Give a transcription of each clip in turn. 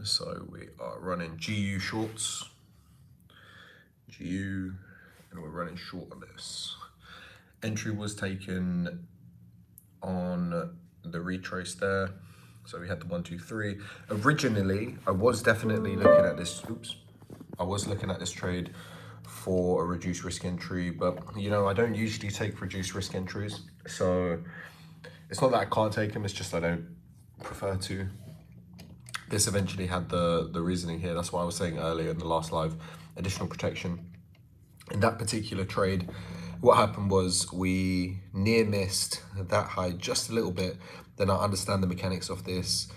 So we are running GU shorts, GU, and we're running short on this. Entry was taken on the retrace there. So we had the 1, 2, 3. Originally, I was definitely looking at this, I was looking at this trade for a reduced risk entry, but you know, I don't usually take reduced risk entries. So it's not that I can't take them, it's just I don't prefer to. This eventually had the reasoning here. That's why I was saying earlier in the last live, additional protection. In that particular trade, what happened was we near missed that high just a little bit. Then I understand the mechanics of this.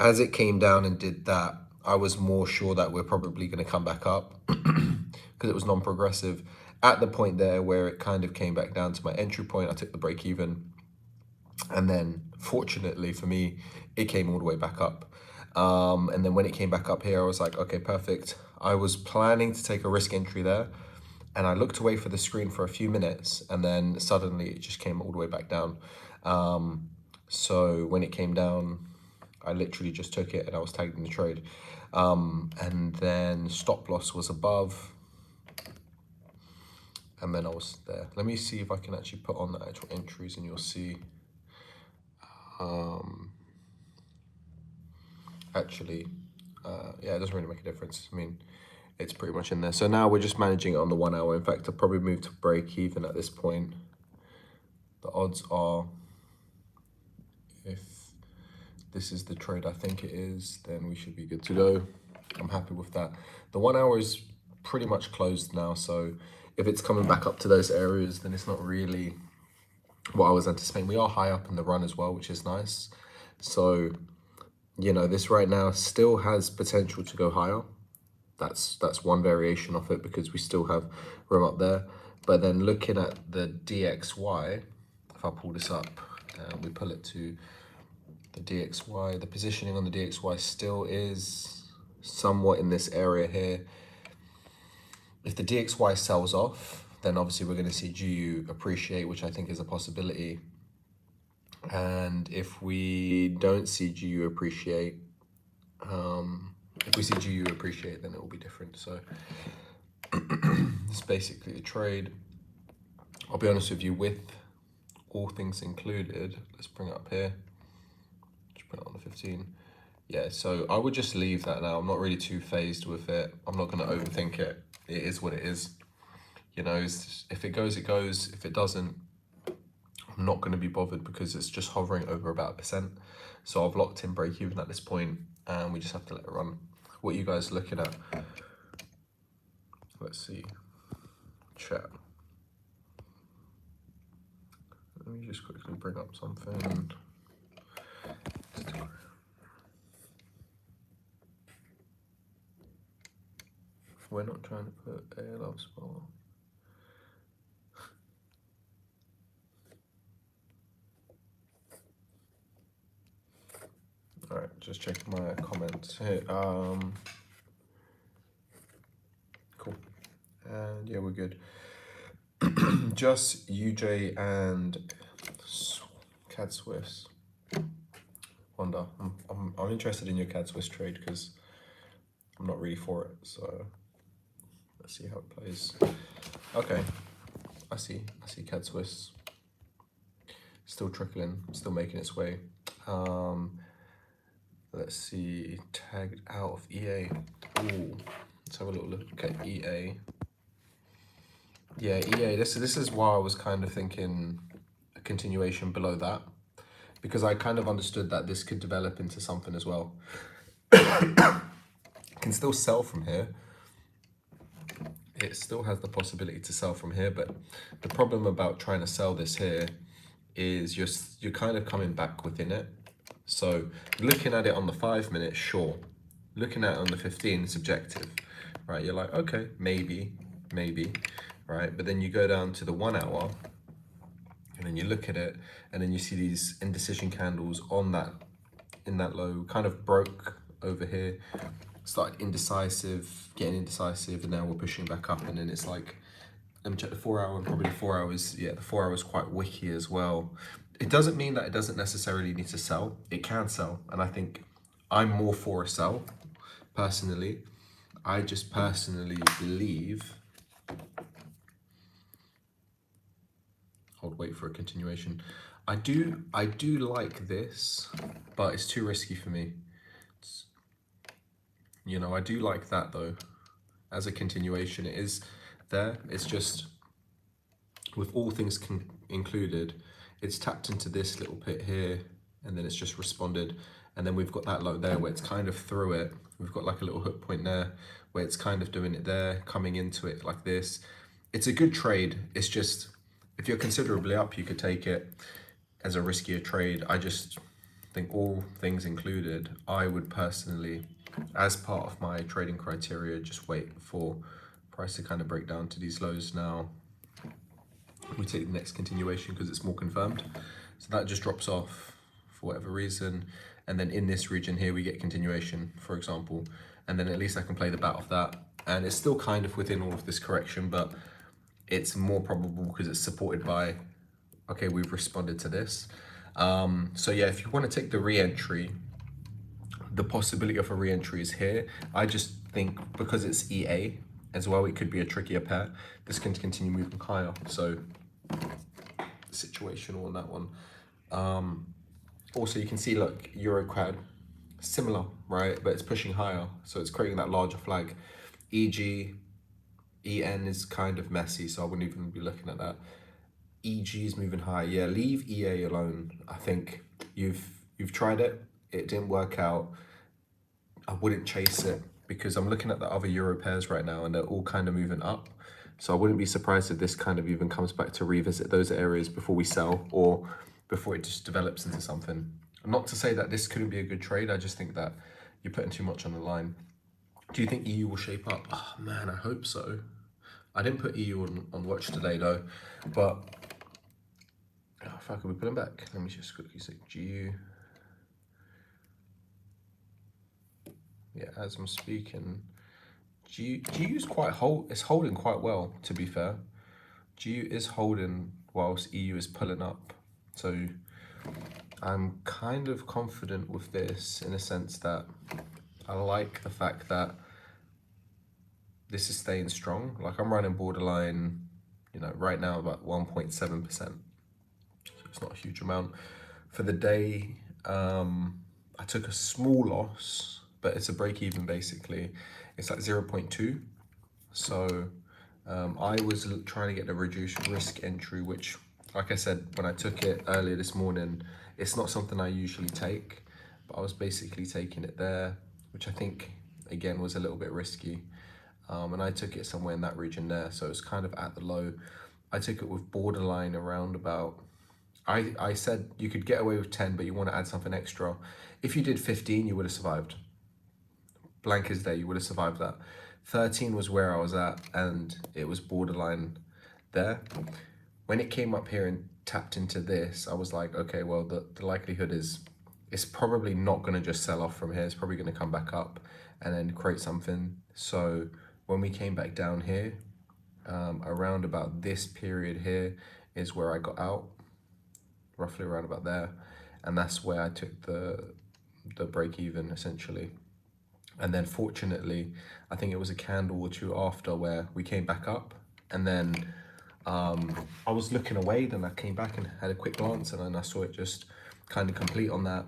As it came down and did that, I was more sure that we're probably going to come back up because it was non-progressive. At the point there where it kind of came back down to my entry point, I took the break even. And then fortunately for me, it came all the way back up. And then when it came back up here, I was like, okay, perfect. I was planning to take a risk entry there. And I looked away for the screen for a few minutes, and then suddenly it just came all the way back down. So when it came down, I literally just took it and I was tagged in the trade. And then stop loss was above. And then I was there. Let me see if I can actually put on the actual entries and you'll see. Yeah, it doesn't really make a difference. I mean, it's pretty much in there. So now we're just managing it on the 1 hour. In fact, I'll probably move to break even at this point. The odds are, if this is the trade I think it is, then we should be good to go. I'm happy with that. The 1 hour is pretty much closed now. So if it's coming back up to those areas, then it's not really what I was anticipating. We are high up in the run as well, which is nice. So, you know, this right now still has potential to go higher. That's one variation of it because we still have room up there. But then looking at the DXY, if I pull this up and we pull it to the DXY, the positioning on the DXY still is somewhat in this area here. If the DXY sells off, then obviously we're going to see GU appreciate, which I think is a possibility. And if we don't see GU appreciate, if we see GU appreciate, then it will be different. So it's basically the trade. I'll be honest with you, with all things included, let's bring it up here. Just put it on the 15. Yeah, so I would just leave that now. I'm not really too phased with it. I'm not going to overthink it. It is what it is. You know, if it goes, it goes. If it doesn't, I'm not going to be bothered because it's just hovering over about 1%. So I've locked in break even at this point and we just have to let it run. What are you guys looking at? Let's see. Chat. Let me just quickly bring up something. We're not trying to put ALL spot. All right, just check my comments here. Cool. And yeah, we're good. Just UJ and CAD Swiss. Wonder. I'm interested in your CAD Swiss trade because I'm not really for it. So let's see how it plays. Okay, I see CAD Swiss still trickling, still making its way. Let's see, tagged out of EA. Ooh, let's have a little look at EA. Yeah, EA, this is why I was kind of thinking a continuation below that, because I kind of understood that this could develop into something as well. Can still sell from here. It still has the possibility to sell from here, but the problem about trying to sell this here is you're kind of coming back within it. So looking at it on the 5 minute, sure. Looking at it on the 15, subjective, right? You're like, okay, maybe, right? But then you go down to the 1 hour and then you look at it and then you see these indecision candles on that, in that low, kind of broke over here, started indecisive, getting indecisive, and now we're pushing back up. And then it's like, let me check the 4 hour, and probably the 4 hours, yeah, the 4 hours quite wicky as well. It doesn't mean that it doesn't necessarily need to sell. It can sell, and I think I'm more for a sell. personally. I just personally believe, wait for a continuation. I do like this, but it's too risky for me. You know, I do like that though. As a continuation, it is there. It's just, with all things included, it's tapped into this little pit here, and then it's just responded. And then we've got that low there where it's kind of through it. We've got like a little hook point there where it's kind of doing it there, coming into it like this. It's a good trade. It's just, if you're considerably up, you could take it as a riskier trade. I just think, all things included, I would personally, as part of my trading criteria, just wait for price to kind of break down to these lows. Now we take the next continuation because it's more confirmed, so that just drops off for whatever reason, and then in this region here we get continuation, for example, and then at least I can play the bat of that, and it's still kind of within all of this correction, but it's more probable because it's supported by, okay, we've responded to this. So yeah, if you want to take the re-entry, the possibility of a re-entry is here. I just think because it's EA as well, it could be a trickier pair. This can continue moving higher, so situational on that one. Also, you can see, look, EuroCAD, similar, right? But it's pushing higher, so it's creating that larger flag. EG, EN is kind of messy, so I wouldn't even be looking at that. EG is moving high. Yeah, leave EA alone. I think you've tried it. It didn't work out. I wouldn't chase it because I'm looking at the other Euro pairs right now and they're all kind of moving up. So I wouldn't be surprised if this kind of even comes back to revisit those areas before we sell, or before it just develops into something. Not to say that this couldn't be a good trade. I just think that you're putting too much on the line. Do you think EU will shape up? Oh man, I hope so. I didn't put EU on watch today though, but if I could put them back. Let me just quickly say GU. Yeah, as I'm speaking, GU's it's holding quite well, to be fair. GU is holding whilst EU is pulling up. So I'm kind of confident with this in a sense that I like the fact that this is staying strong. Like, I'm running borderline, you know, right now about 1.7%. So it's not a huge amount. For the day, I took a small loss, but it's a break even basically. It's like 0.2. So I was trying to get the reduced risk entry, which, like I said, when I took it earlier this morning, it's not something I usually take, but I was basically taking it there, which I think, again, was a little bit risky. And I took it somewhere in that region there, so it's kind of at the low. I took it with borderline around about, I said you could get away with 10, but you want to add something extra. If you did 15, you would have survived. Blank as day, you would have survived that. 13 was where I was at, and it was borderline there. When it came up here and tapped into this, I was like, okay, well, the likelihood is it's probably not going to just sell off from here. It's probably going to come back up and then create something. So when we came back down here, around about this period here is where I got out, roughly around about there. And that's where I took the break even, essentially. And then fortunately, I think it was a candle or two after where we came back up, and then I was looking away, then I came back and had a quick glance, and then I saw it just kind of complete on that.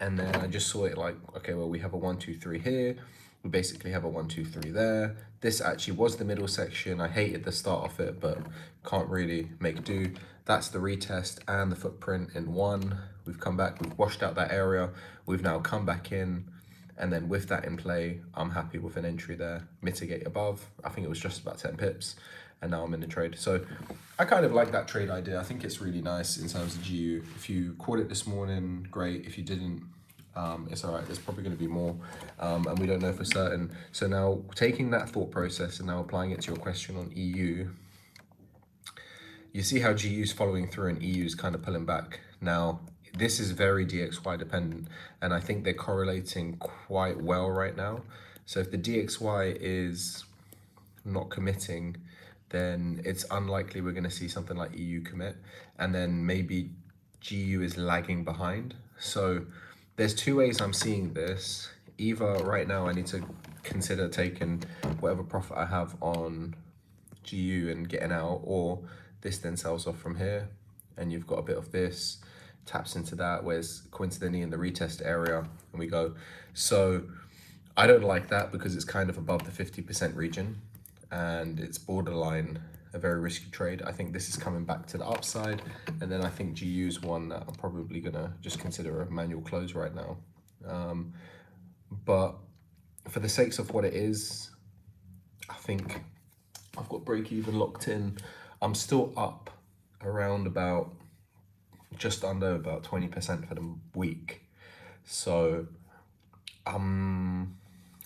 And then I just saw it like, okay, well, we have a 1, 2, 3 here. We basically have a 1, 2, 3 there. This actually was the middle section. I hated the start of it, but can't really make do. That's the retest and the footprint in one. We've come back, we've washed out that area. We've now come back in. And then with that in play, I'm happy with an entry there. Mitigate above. I think it was just about 10 pips. And now I'm in the trade. So I kind of like that trade idea. I think it's really nice in terms of GU. If you caught it this morning, great. If you didn't, it's all right. There's probably going to be more. And we don't know for certain. So now taking that thought process and now applying it to your question on EU, you see how GU is following through and EU is kind of pulling back. Now, this is very DXY dependent, and I think they're correlating quite well right now. So if the DXY is not committing, then it's unlikely we're going to see something like EU commit, and then maybe GU is lagging behind. So there's two ways I'm seeing this. either right now I need to consider taking whatever profit I have on GU and getting out, or this then sells off from here and you've got a bit of this, taps into that, where's coincidentally in the retest area, and we go. So I don't like that because it's kind of above the 50% region and it's borderline a very risky trade. I think this is coming back to the upside, and then I think GU is one that I'm probably gonna just consider a manual close right now. But for the sakes of what it is, I think I've got break even locked in. I'm still up around about just under about 20% for the week. So I'm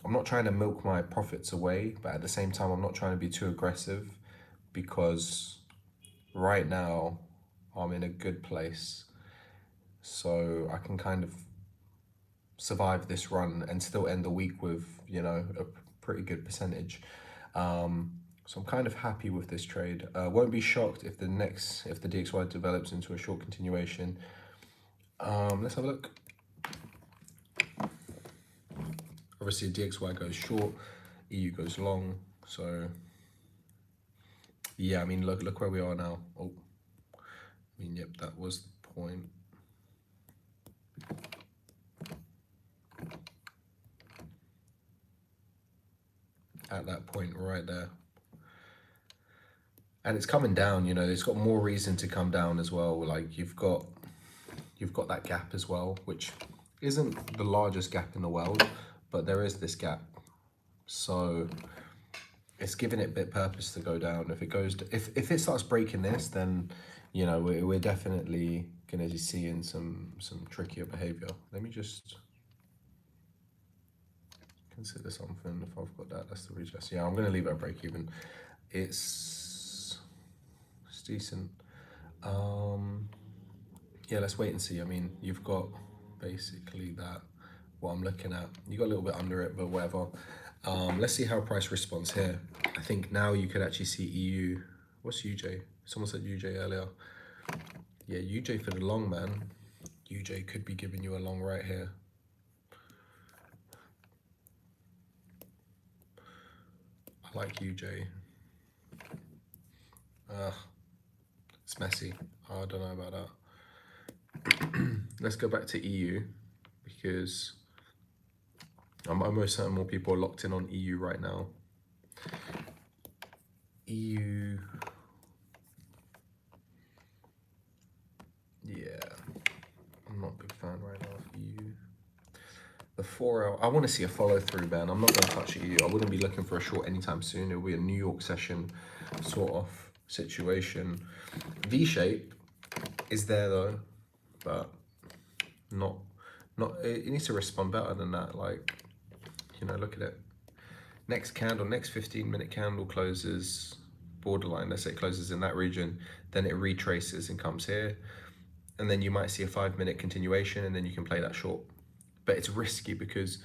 not trying to milk my profits away, but at the same time, I'm not trying to be too aggressive, because right now I'm in a good place. So I can kind of survive this run and still end the week with, you know, a pretty good percentage. So I'm kind of happy with this trade. Won't be shocked if the DXY develops into a short continuation. Let's have a look. Obviously DXY goes short, EU goes long. So yeah, I mean, look where we are now. Oh, I mean, yep, that was the point. At that point right there. And it's coming down, you know, it's got more reason to come down as well. Like you've got that gap as well, which isn't the largest gap in the world, but there is this gap. So it's giving it a bit purpose to go down. If it goes, if it starts breaking this, then, you know, we're definitely gonna be seeing some trickier behavior. Let me just consider something. If I've got that, that's the retest. Yeah, I'm gonna leave it at break even. It's decent. Yeah, let's wait and see. I mean, you've got basically that, what I'm looking at. You got a little bit under it, but whatever. Let's see how price responds here. I think now you could actually see EU. What's UJ? Someone said UJ earlier. Yeah, UJ for the long, man. UJ could be giving you a long right here. I like UJ. It's messy. I don't know about that. Let's go back to EU, because I'm almost certain more people are locked in on EU right now. EU. Yeah, I'm not a big fan right now of EU. The 4L, I want to see a follow through, man. I'm not going to touch EU. I wouldn't be looking for a short anytime soon. It'll be a New York session sort of situation. V-shape is there though, but not, it needs to respond better than that. Like, you know, look at it. Next candle, next 15-minute candle closes borderline. Let's say it closes in that region, then it retraces and comes here. And then you might see a 5-minute continuation, and then you can play that short. But it's risky because,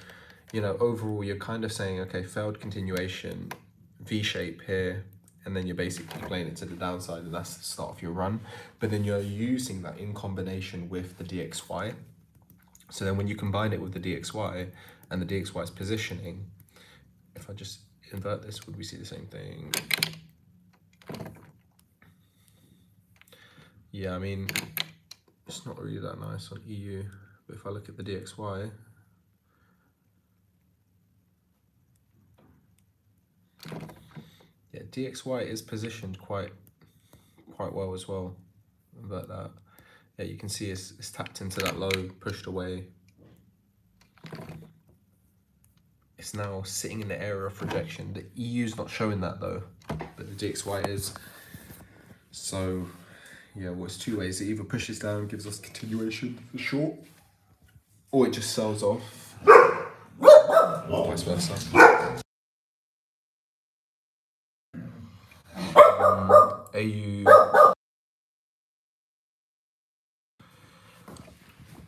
you know, overall you're kind of saying, okay, failed continuation, V-shape here, and then you're basically playing it to the downside, and that's the start of your run. But then you're using that in combination with the DXY. So then when you combine it with the DXY and the DXY's positioning, if I just invert this, would we see the same thing? Yeah, I mean, it's not really that nice on EU, but if I look at the DXY, yeah, DXY is positioned quite well as well. But yeah, you can see it's tapped into that low, pushed away. It's now sitting in the area of rejection. The EU's not showing that though, but the DXY is. So yeah, well, it's two ways. It either pushes down, gives us continuation for short, or it just sells off, vice versa.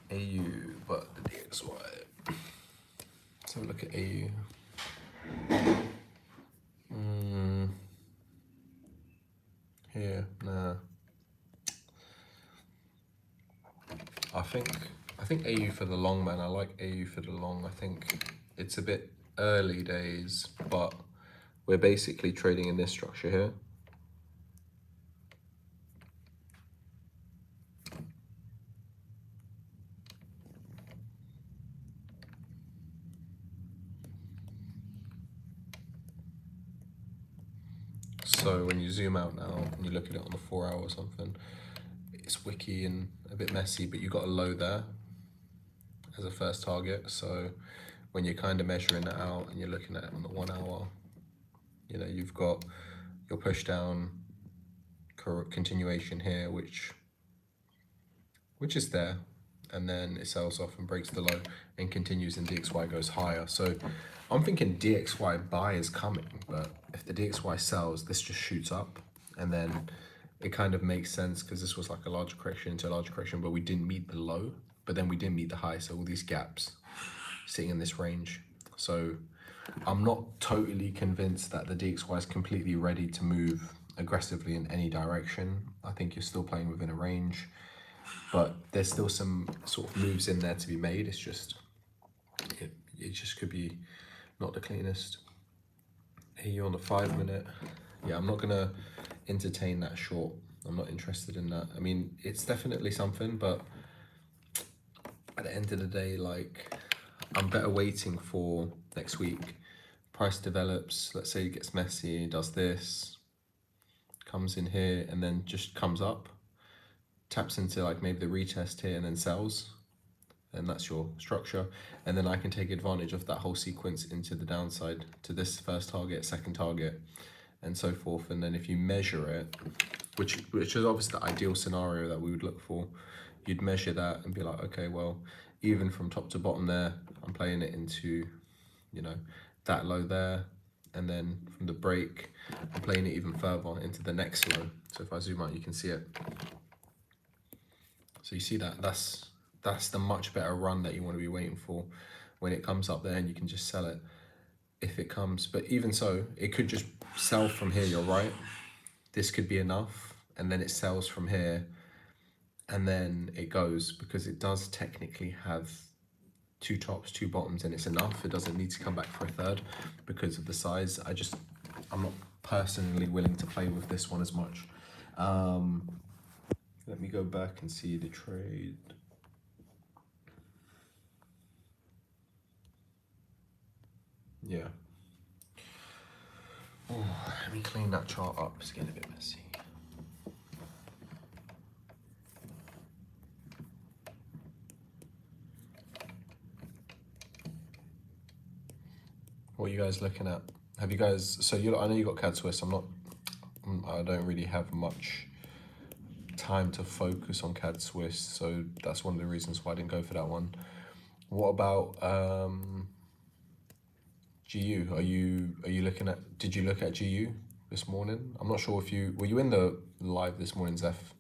AU, but the DXY. Let's have a look at AU. Here, nah. I think AU for the long, man. I like AU for the long. I think It's a bit early days, but we're basically trading in this structure here. So when you zoom out now and you look at it on the 4 hour or something, it's wicky and a bit messy, but you got a low there as a first target. So when you're kind of measuring it out and you're looking at it on the 1 hour, you know, you've got your push down continuation here, which is there, and then it sells off and breaks the low and continues, and DXY goes higher. So I'm thinking DXY buy is coming, but if the DXY sells, this just shoots up, and then it kind of makes sense because this was like a large correction into a large correction, but we didn't meet the low, but then we didn't meet the high. So all these gaps sitting in this range. So I'm not totally convinced that the DXY is completely ready to move aggressively in any direction. I think you're still playing within a range, but there's still some sort of moves in there to be made. It's just, it just could be not the cleanest. Here on the 5 minute, yeah, I'm not gonna entertain that short. I'm not interested in that. I mean, it's definitely something, but at the end of the day, like, I'm better waiting for next week. Price develops, let's say it gets messy, does this, comes in here, and then just comes up, taps into like maybe the retest here and then sells, and that's your structure. And then I can take advantage of that whole sequence into the downside to this first target, second target, and so forth. And then if you measure it, which is obviously the ideal scenario that we would look for, you'd measure that and be like, okay, well, even from top to bottom there, I'm playing it into, you know, that low there, and then from the break, I'm playing it even further into the next low. So if I zoom out, you can see it. So you see that, that's the much better run that you want to be waiting for when it comes up there, and you can just sell it if it comes. But even so, it could just sell from here, you're right. This could be enough, and then it sells from here, and then it goes, because it does technically have 2 tops, 2 bottoms, and it's enough. It doesn't need to come back for a third because of the size. I'm not personally willing to play with this one as much. Let me go back and see the trade. Yeah. Oh, let me clean that chart up. It's getting a bit messy. What are you guys looking at? Have you guys, so I know you got CAD Swiss. I don't really have much time to focus on CAD Swiss, so that's one of the reasons why I didn't go for that one. What about GU? Are you looking at, did you look at GU this morning? I'm not sure if were you in the live this morning, Zeph?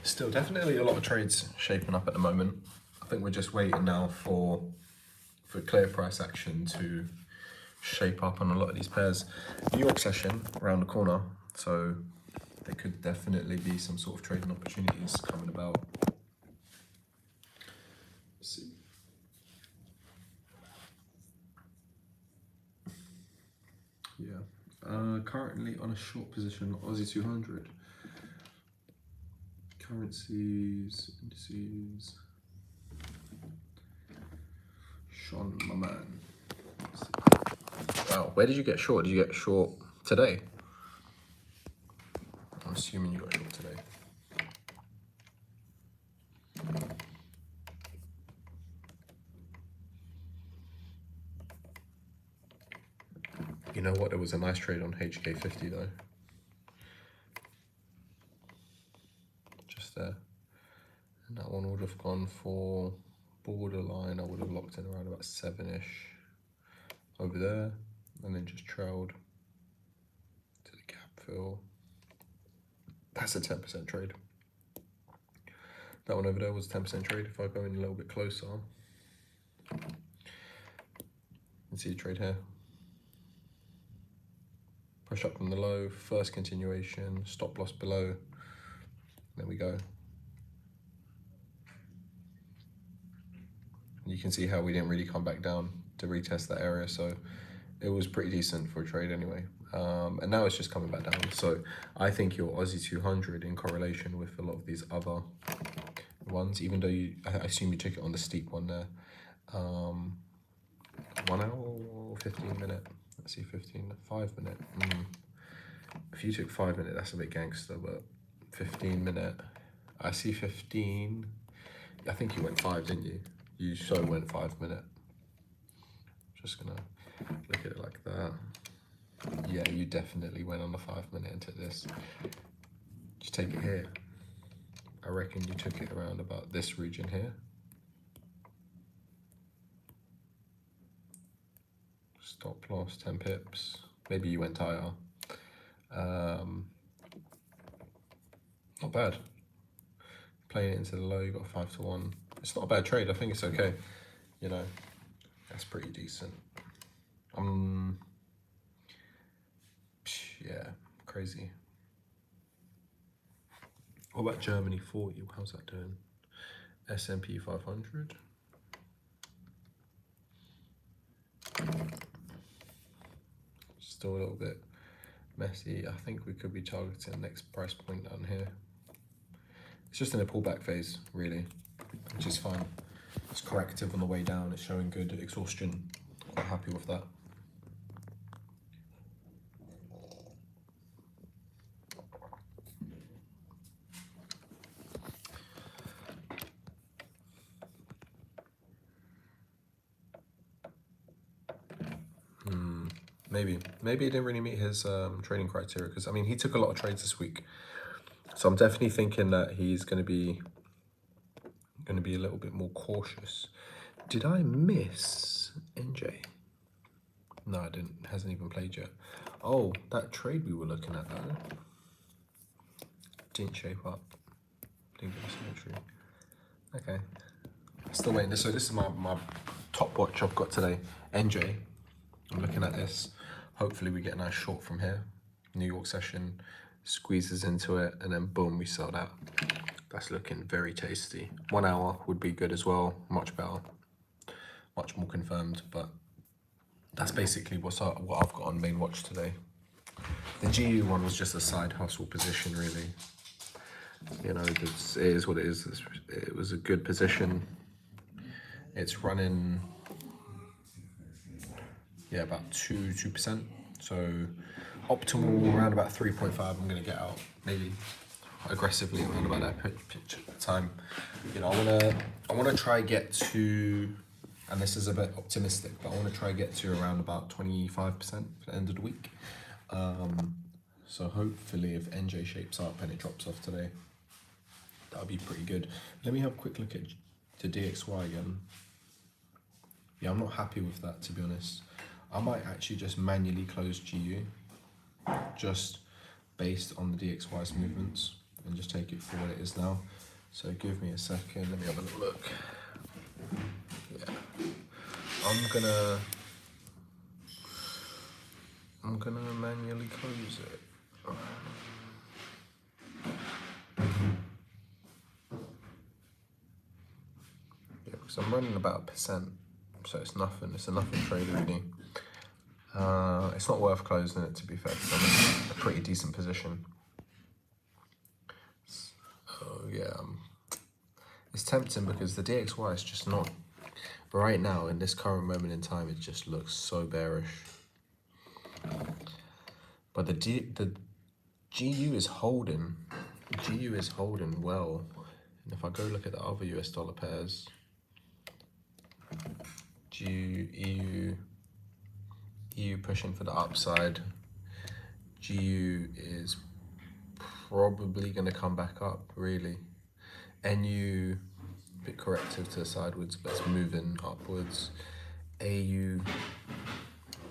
Still definitely a lot of trades shaping up at the moment. I think we're just waiting now for clear price action to shape up on a lot of these pairs. New York session around the corner, so there could definitely be some sort of trading opportunities coming about. Let's see. Yeah, currently on a short position, Aussie 200. Currencies, indices. Sean, my man. Wow, where did you get short? Did you get short today? I'm assuming you got short today. know what? There was a nice trade on HK50 though. Just there. And that one would have gone for borderline. I would have locked in around about 7-ish over there, and then just trailed to the gap fill. That's a 10% trade. That one over there was 10% trade. If I go in a little bit closer, you can see the trade here. Push up from the low, first continuation, stop loss below. There we go. You can see how we didn't really come back down to retest that area, so it was pretty decent for a trade anyway. And now it's just coming back down. So I think your Aussie 200 in correlation with a lot of these other ones, even though I assume you took it on the steep one there. 1 hour or 15 minute? Let's see, 5 minute. If you took 5 minute, that's a bit gangster, but 15 minute. I see 15. I think you went 5, didn't you? You so went 5 minute. Just gonna look at it like that. Yeah, you definitely went on the 5 minute into this. Just take it here. I reckon you took it around about this region here. Stop loss 10 pips. Maybe you went higher. Not bad. Playing it into the low, you got 5 to 1. It's not a bad trade. I think it's okay. You know, that's pretty decent. Yeah, crazy. What about Germany 40? How's that doing? S&P 500. Still a little bit messy. I think we could be targeting the next price point down here. It's just in a pullback phase, really, which is fine. It's corrective on the way down. It's showing good exhaustion. Quite happy with that. Maybe he didn't really meet his trading criteria, because I mean he took a lot of trades this week, so I'm definitely thinking that he's going to be a little bit more cautious. Did I miss NJ? No, I didn't. Hasn't even played yet. Oh, that trade we were looking at though didn't shape up. Didn't give us an entry. Okay, still waiting. So this is my top watch I've got today. NJ. I'm looking at this. Hopefully we get a nice short from here. New York session, squeezes into it, and then boom, we sell that. That's looking very tasty. 1 hour would be good as well, much better, much more confirmed, but that's basically what I've got on main watch today. The GU one was just a side hustle position, really. You know, it is what it is. It was a good position. It's running, yeah, about 2%. So optimal around about 3.5. I'm gonna get out maybe aggressively around about that pitch time. You know, I wanna try get to, and this is a bit optimistic, but I wanna try get to around about 25% for the end of the week. So hopefully if NJ shapes up and it drops off today, that'll be pretty good. Let me have a quick look at the DXY again. Yeah, I'm not happy with that, to be honest. I might actually just manually close GU, just based on the DXY's movements, and just take it for what it is now. So give me a second, let me have a little look. Yeah, I'm gonna manually close it. Yeah, because I'm running about 1%, so it's nothing. It's a nothing trade really. It's not worth closing it, to be fair, because I'm in a pretty decent position. So yeah, it's tempting because the DXY is just not, right now in this current moment in time, it just looks so bearish. But the GU is holding. GU is holding well. And if I go look at the other US dollar pairs, GU, EU, EU pushing for the upside. GU is probably going to come back up, really. NU, bit corrective to the sideways, but it's moving upwards. AU,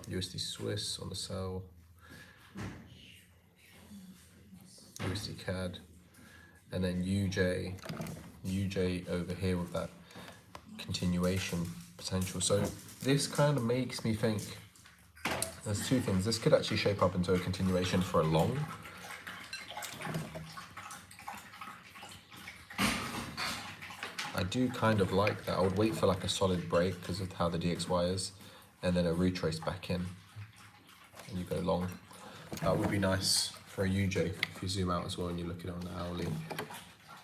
USD Swiss on the sell. USD CAD. And then UJ over here with that continuation potential. So this kind of makes me think there's two things. This could actually shape up into a continuation for a long. I do kind of like that. I would wait for like a solid break because of how the DXY is, and then a retrace back in, and you go long. That would be nice for a UJ if you zoom out as well and you look at it on the hourly.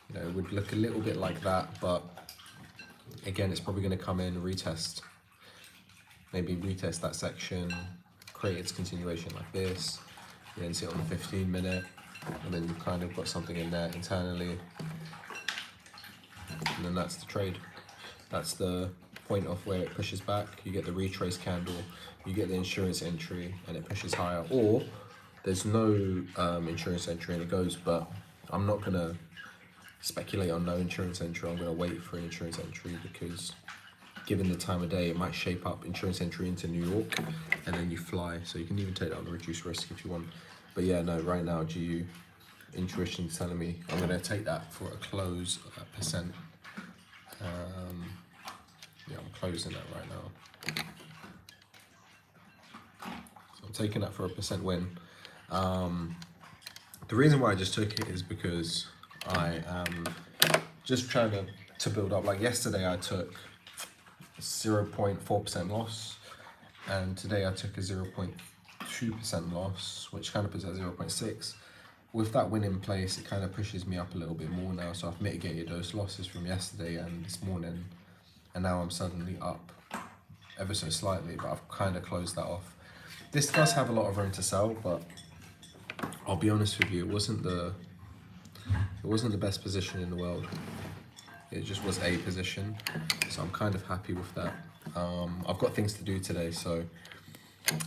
You know, it would look a little bit like that, but again, it's probably going to come in, retest, maybe retest that section, create its continuation like this, you then see it on the 15-minute, and then you've kind of got something in there internally, and then that's the trade. That's the point of where it pushes back. You get the retrace candle, you get the insurance entry, and it pushes higher. Or there's no insurance entry and it goes, but I'm not going to speculate on no insurance entry. I'm going to wait for an insurance entry because given the time of day, it might shape up insurance entry into New York and then you fly. So you can even take that on a reduced risk if you want. But yeah, no, right now, GU, intuition's telling me I'm going to take that for a close at percent. Yeah, I'm closing that right now. So I'm taking that for a percent win. The reason why I just took it is because I am just trying to build up. Like yesterday I took 0.4% loss, and today I took a 0.2% loss, which kind of puts at 0.6. With that win in place, it kind of pushes me up a little bit more now. So I've mitigated those losses from yesterday and this morning, and now I'm suddenly up ever so slightly, but I've kind of closed that off. This does have a lot of room to sell, but I'll be honest with you, it wasn't the best position in the world. It just was a position, so I'm kind of happy with that. I've got things to do today, so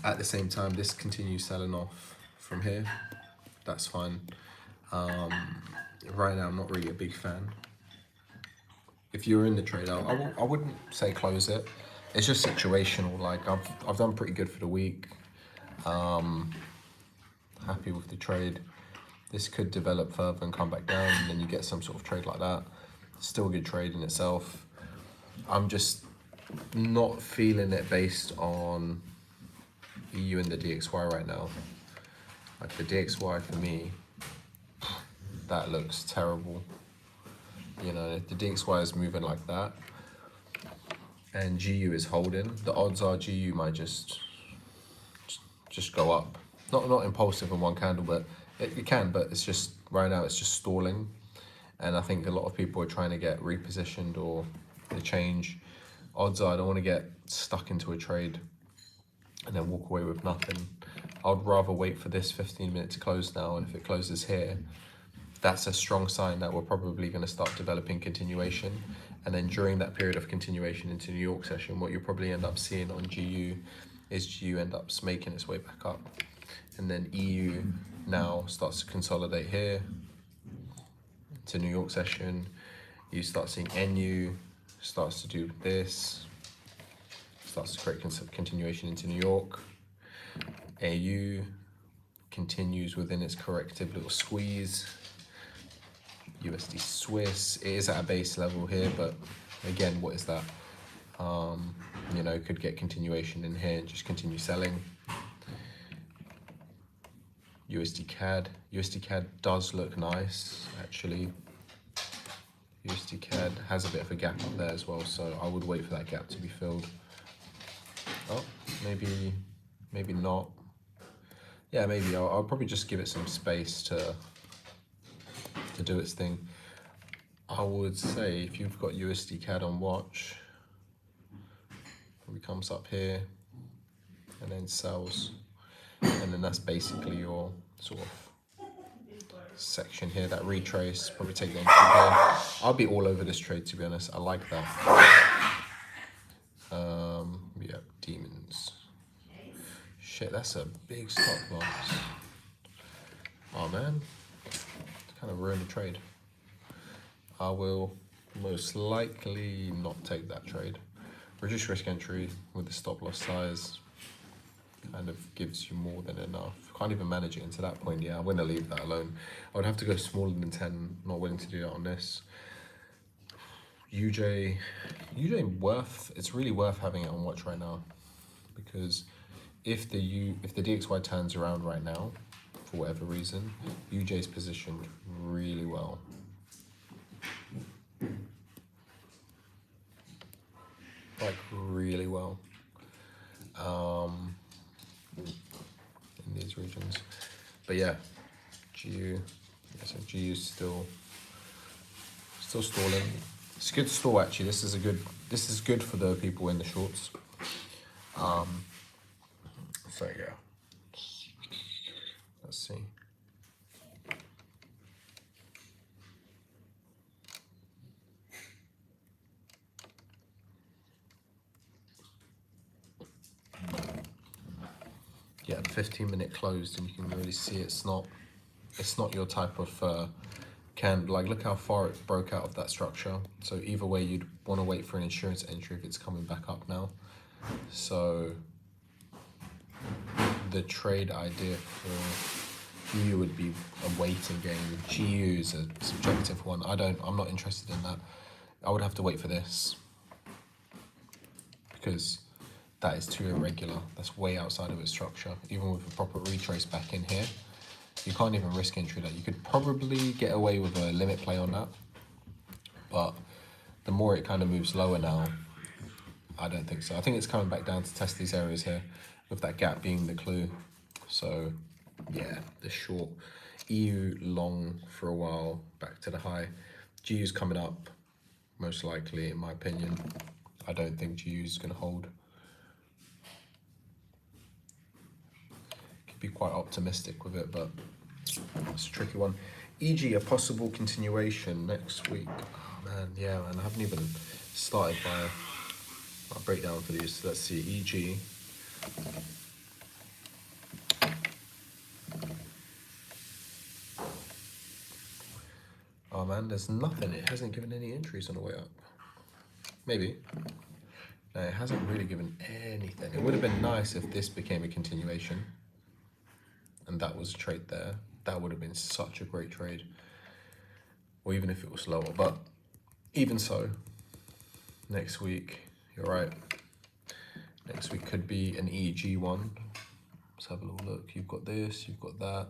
at the same time, this continues selling off from here. That's fine. Right now, I'm not really a big fan. If you're in the trade, I wouldn't say close it. It's just situational. Like I've done pretty good for the week. Happy with the trade. This could develop further and come back down, and then you get some sort of trade like that. Still a good trade in itself. I'm just not feeling it based on EU and the DXY right now. Like the DXY for me, that looks terrible. You know, if the DXY is moving like that and GU is holding, the odds are GU might just go up. Not impulsive in one candle, but it can, but it's just, right now it's just stalling. And I think a lot of people are trying to get repositioned or the change. Odds are I don't want to get stuck into a trade and then walk away with nothing. I'd rather wait for this 15-minute to close now, and if it closes here, that's a strong sign that we're probably going to start developing continuation. And then during that period of continuation into New York session, what you'll probably end up seeing on GU is GU end up making its way back up. And then EU now starts to consolidate here to New York session. You start seeing NU starts to do this, starts to create continuation into New York. AU continues within its corrective little squeeze. USD Swiss, it is at a base level here, but again, what is that? You know, could get continuation in here and just continue selling. USD CAD. USD CAD does look nice, actually. USD CAD has a bit of a gap up there as well, so I would wait for that gap to be filled. Oh, maybe not. Yeah, maybe I'll probably just give it some space to do its thing. I would say if you've got USD CAD on watch, it comes up here and then sells, and then that's basically your sort of section here. That retrace, probably take the entry here. I'll be all over this trade, to be honest. I like that. Yeah, demons. shit, that's a big stop loss. Oh man, it's kind of ruined the trade. I will most likely not take that trade. Reduce risk entry with the stop loss size kind of gives you more than enough. Can't even manage it into that point. Yeah, I'm gonna leave that alone. I would have to go smaller than 10, not willing to do that on this. UJ it's really worth having it on watch right now, because if the DXY turns around right now, for whatever reason, UJ's positioned really well. Like really well. In these regions. But yeah, GU, so GU's still stalling. It's a good stall actually. This is good for the people in the shorts. So yeah, let's see. Yeah, the 15-minute closed, and you can really see it's not your type of like look how far it broke out of that structure. So either way, you'd want to wait for an insurance entry if it's coming back up now. So the trade idea for you would be a waiting game. GU is a subjective one. I'm not interested in that. I would have to wait for this, because that is too irregular. That's way outside of its structure. Even with a proper retrace back in here, you can't even risk entry that. You could probably get away with a limit play on that, but the more it kind of moves lower now, I don't think so. I think it's coming back down to test these areas here, with that gap being the clue. So yeah, the short EU long for a while, back to the high. GU's coming up, most likely, in my opinion. I don't think GU's going to hold. Could be quite optimistic with it, but it's a tricky one. EG, a possible continuation next week. Oh man, yeah, man, I haven't even started my breakdown for these. So let's see, EG. Oh man, there's nothing. It hasn't given any entries on the way up. Maybe. No, it hasn't really given anything. It would have been nice if this became a continuation and that was a trade there. That would have been such a great trade. Or even if it was lower. But even so, next week, you're right. Next week could be an EG one. Let's have a little look. You've got this, you've got that.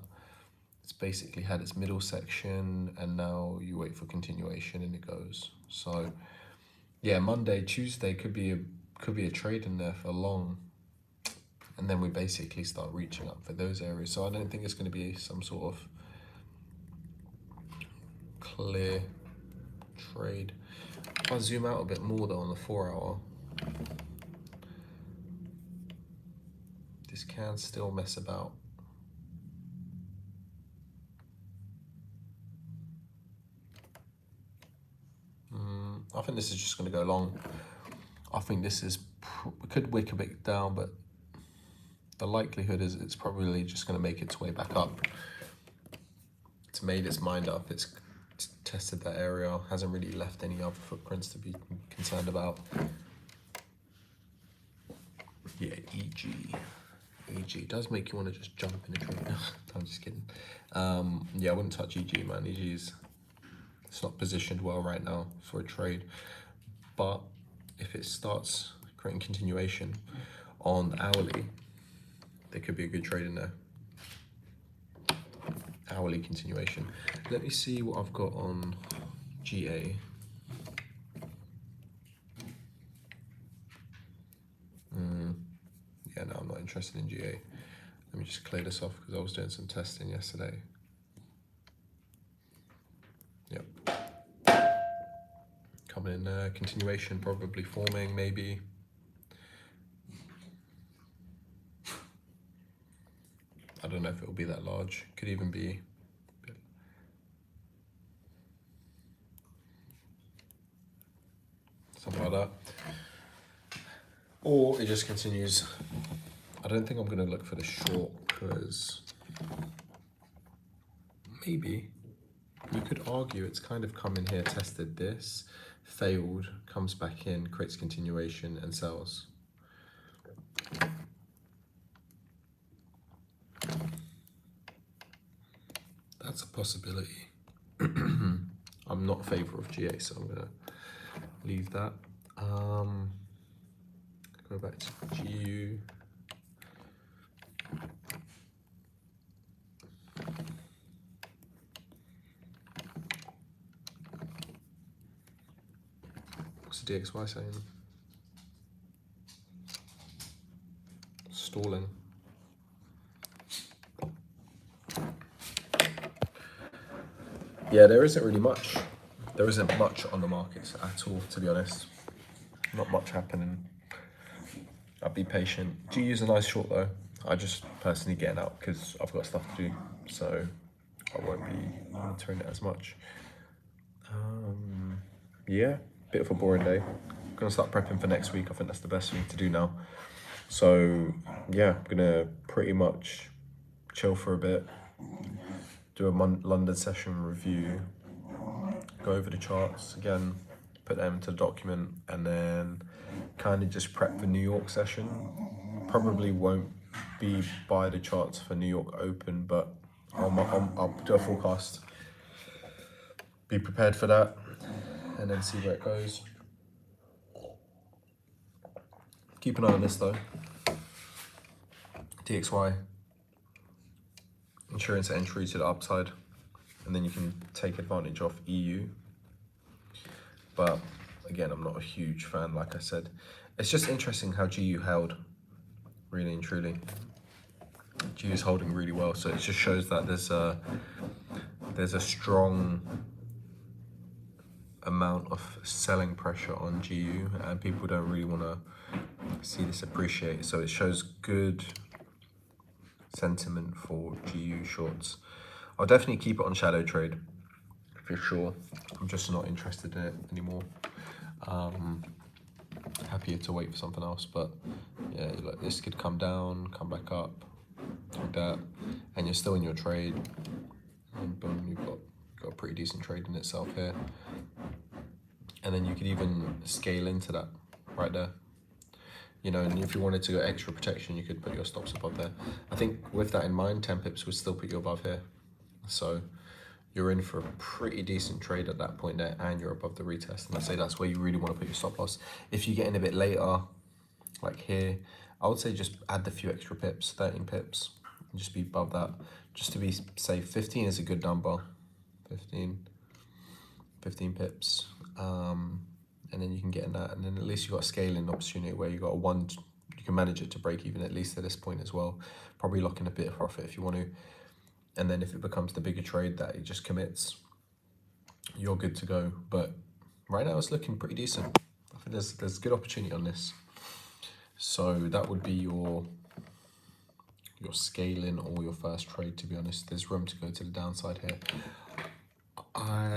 It's basically had its middle section, and now you wait for continuation and it goes. So yeah, Monday, Tuesday could be a trade in there for long, and then we basically start reaching up for those areas. So I don't think it's going to be some sort of clear trade. If I zoom out a bit more though on the 4 hour, this can still mess about. I think this is just going to go long. I think this could wick a bit down, but the likelihood is it's probably just going to make its way back up. It's made its mind up. It's tested that area. Hasn't really left any other footprints to be concerned about. Yeah, EG does make you want to just jump in a trade. I'm just kidding. Yeah, I wouldn't touch EG, man. It's not positioned well right now for a trade, but if it starts creating continuation on the hourly, there could be a good trade in there. Hourly continuation. Let me see what I've got on GA. Yeah, no, I'm not interested in GA. Let me just clear this off because I was doing some testing yesterday. Yep. Coming in there, continuation probably forming, maybe. I don't know if it will be that large. Could even be something like that. Or it just continues I don't think I'm going to look for the short because maybe you could argue it's kind of come in here, tested this, failed, comes back in, creates continuation and sells. That's a possibility. I'm not in favor of GA, so I'm gonna leave that. Go back to GU. What's the DXY saying? Stalling. Yeah, there isn't really much. There isn't much on the markets at all, to be honest. Not much happening. I'll be patient. GU's a nice short though. I just personally getting out because I've got stuff to do, so I won't be monitoring it as much. Yeah, bit of a boring day. Gonna start prepping for next week. I think that's the best thing to do now. So yeah, I'm gonna pretty much chill for a bit, do a London session review, go over the charts again, put them to the document, and then kind of just prep the New York session. Probably won't be by the charts for New York Open, but I'll do a forecast, be prepared for that, and then see where it goes. Keep an eye on this though. DXY, insurance entry to the upside, and then you can take advantage of EU. But again, I'm not a huge fan, like I said. It's just interesting how GU held, really and truly. GU is holding really well, so it just shows that there's a strong amount of selling pressure on GU, and people don't really want to see this appreciate. So it shows good sentiment for GU shorts. I'll definitely keep it on shadow trade for sure. I'm just not interested in it anymore. Happier to wait for something else, but yeah, like this could come down, come back up, like that, and you're still in your trade, and boom, you've got a pretty decent trade in itself here. And then you could even scale into that right there. You know, and if you wanted to go extra protection, you could put your stops above there. I think with that in mind, 10 pips would still put you above here. So you're in for a pretty decent trade at that point there, and you're above the retest. And I'd say that's where you really want to put your stop loss. If you get in a bit later, like here, I would say just add the few extra pips, 13 pips, and just be above that, just to be safe. 15 is a good number, 15 pips. And then you can get in that, and then at least you've got a scaling opportunity where you got a one, you can manage it to break even at least at this point as well. Probably lock in a bit of profit if you want to. And then if it becomes the bigger trade that it just commits, you're good to go. But right now it's looking pretty decent. I think there's good opportunity on this. So that would be your scaling or your first trade, to be honest. There's room to go to the downside here.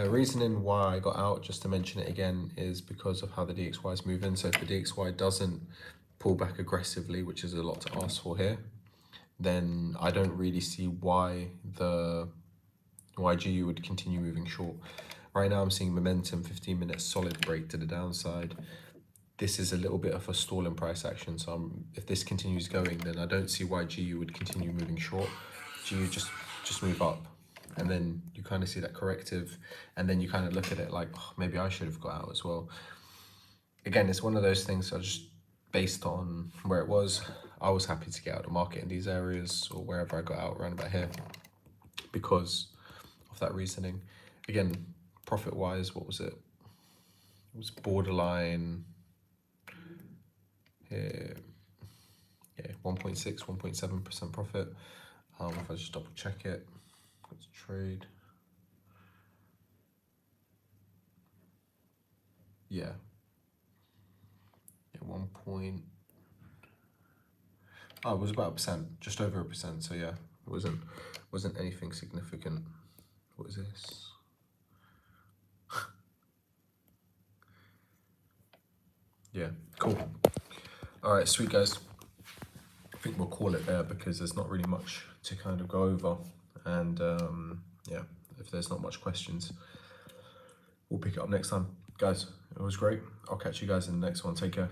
Reasoning why I got out, just to mention it again, is because of how the DXY is moving. So if the DXY doesn't pull back aggressively, which is a lot to ask for here, then I don't really see why GU would continue moving short. Right now I'm seeing momentum, 15 minutes solid break to the downside. This is a little bit of a stalling price action. So if this continues going, then I don't see why GU would continue moving short. GU just move up. And then you kind of see that corrective, and then you kind of look at it like, oh, maybe I should have got out as well. Again, it's one of those things, so just based on where it was, I was happy to get out of the market in these areas or wherever I got out around about here because of that reasoning. Again, profit-wise, what was it? It was borderline here, yeah, 1.6, 1.7% profit. If I just double check it. Let's trade. Yeah. 1 point. Oh, it was about 1%, just over 1%. So yeah, it wasn't anything significant. What is this? Yeah, cool. All right, sweet guys. I think we'll call it there because there's not really much to kind of go over. And yeah, if there's not much questions, we'll pick it up next time. Guys, it was great. I'll catch you guys in the next one. Take care.